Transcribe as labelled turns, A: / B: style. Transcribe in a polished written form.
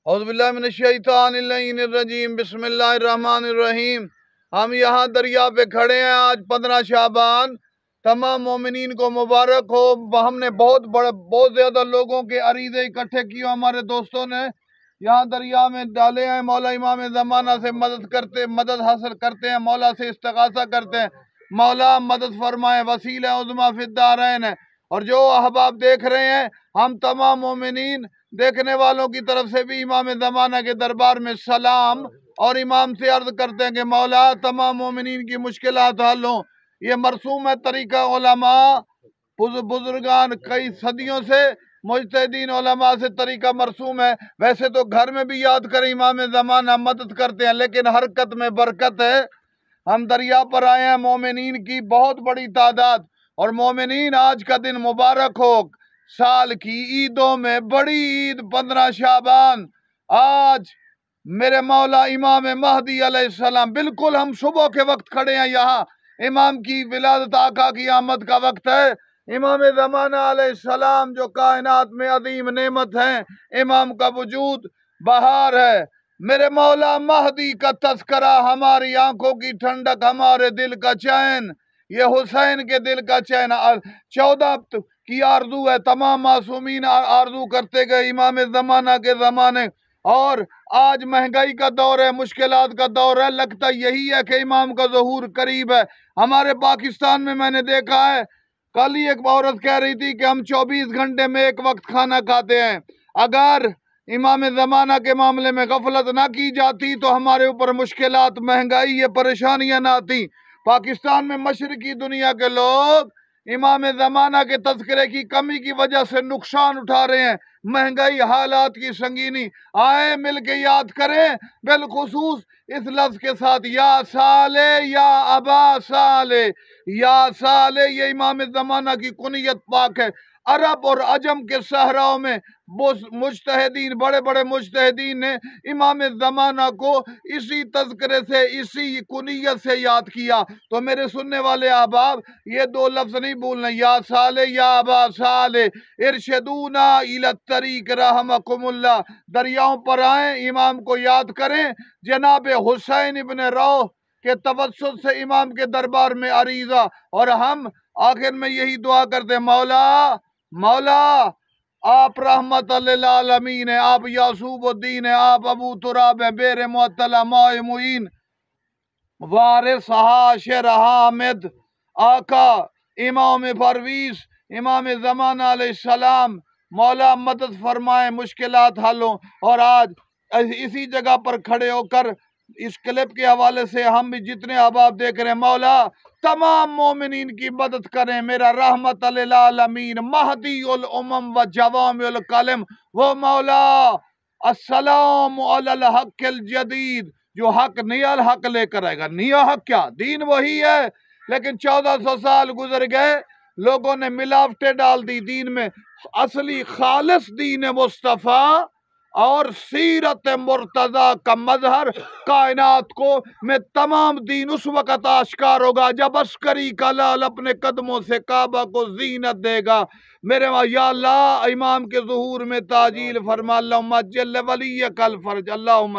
A: اعوذ باللہ من الشیطان اللعین الرجیم، بسم اللہ الرحمن الرحیم۔ ہم یہاں دریا پہ کھڑے ہیں، آج 15 شعبان، تمام مومنین کو مبارک ہو۔ ہم نے بہت زیادہ لوگوں کے عریضے اکٹھے کیے، ہمارے دوستوں نے یہاں دریا میں ڈالے ہیں۔ مولا امام زمانہ سے مدد حاصل کرتے ہیں، مولا سے استغاثہ کرتے ہیں، مولا مدد فرمائے، وسیلہ عظمیٰ فی الدارین ہے۔ اور جو احباب دیکھ رہے ہیں، ہم تمام مومنین دیکھنے والوں کی طرف سے بھی امام زمانہ کے دربار میں سلام، اور امام سے عرض کرتے ہیں کہ مولا تمام مومنین کی مشکلات حل ہوں۔ یہ مرسوم ہے طریقہ علماء بزرگان، کئی صدیوں سے مجتہدین علماء سے طریقہ مرسوم ہے۔ ویسے تو گھر میں بھی یاد کریں امام زمانہ، مدد کرتے ہیں، لیکن حرکت میں برکت ہے۔ ہم دریا پر آئے ہیں، مومنین کی بہت بڑی تعداد، اور مومنین آج کا دن مبارک ہو۔ سال کی عیدوں میں بڑی عید 15 شعبان، آج میرے مولا امام مہدی علیہ السلام، بالکل ہم صبح کے وقت کھڑے ہیں یہاں، امام کی ولادت، آقا کی آمد کا وقت ہے۔ امام زمانہ علیہ السلام جو کائنات میں عظیم نعمت ہیں، امام کا وجود بہار ہے۔ میرے مولا مہدی کا تذکرہ، ہماری آنکھوں کی ٹھنڈک، ہمارے دل کا چین، یہ حسین کے دل کا چین۔ 14 کی آرزو ہے، تمام معصومین آرزو کرتے گئے امام زمانہ کے زمانے، اور آج مہنگائی کا دور ہے، مشکلات کا دور ہے، لگتا یہی ہے کہ امام کا ظہور قریب ہے۔ ہمارے پاکستان میں میں نے دیکھا ہے، کل ہی ایک عورت کہہ رہی تھی کہ ہم 24 گھنٹے میں ایک وقت کھانا کھاتے ہیں۔ اگر امام زمانہ کے معاملے میں غفلت نہ کی جاتی تو ہمارے اوپر مشکلات، مہنگائی، یہ پریشانیاں نہ آتی۔ پاکستان میں مشرقی دنیا کے لوگ امام زمانہ کے تذکرے کی کمی کی وجہ سے نقصان اٹھا رہے ہیں، مہنگائی، حالات کی سنگینی۔ آئے مل کے یاد کریں، بالخصوص اس لفظ کے ساتھ، یا صالح یا ابا صالح، یا صالح، یہ امام زمانہ کی کنیت پاک ہے۔ عرب اور عجم کے صحراؤں میں مجتہدین، بڑے بڑے مجتہدین نے امام زمانہ کو اسی تذکرے سے، اسی کنیت سے یاد کیا۔ تو میرے سننے والے احباب، یہ 2 لفظ نہیں بھولنا، یا صالح یا ابا صالح، ارشدونا الی الطریق رحمکم اللہ۔ دریاؤں پر آئیں، امام کو یاد کریں، جناب حسین ابن روح کے توسط سے امام کے دربار میں عریضہ، اور ہم آخر میں یہی دعا کرتے ہیں، مولا آپ رحمت للعالمین ہیں، آپ یعصوب الدین ہیں، آپ ابو تراب ہیں، بیر معطلہ، ماء معین، وارث حاشر حامد، آقا امام پرویز، امام زمانہ علیہ السلام، مولا مدد فرمائیں، مشکلات حل ہوں۔ اور آج اسی جگہ پر کھڑے ہو کر اس کلپ کے حوالے سے ہم بھی جتنے احباب دیکھ رہے ہیں، مولا تمام مومنین کی مدد کریں۔ میرا رحمت للعالمین، مہدی الامم و جوامع الکلم، وہ مولا السلام علی الحق الجدید، جو حق نیا حق لے کر آئے گا۔ نیا حق کیا؟ دین وہی ہے، لیکن 1400 سال گزر گئے، لوگوں نے ملاوٹیں ڈال دی دین میں۔ اصلی خالص دین مصطفیٰ اور سیرت مرتضیٰ کا مظہر کائنات کو میں تمام دین اس وقت آشکار ہوگا جب عسکری کا لال اپنے قدموں سے کعبہ کو زینت دے گا۔ میرے یا اللہ، امام کے ظہور میں تعجیل فرما، اللہم اجل ولیک الفرج، اللہم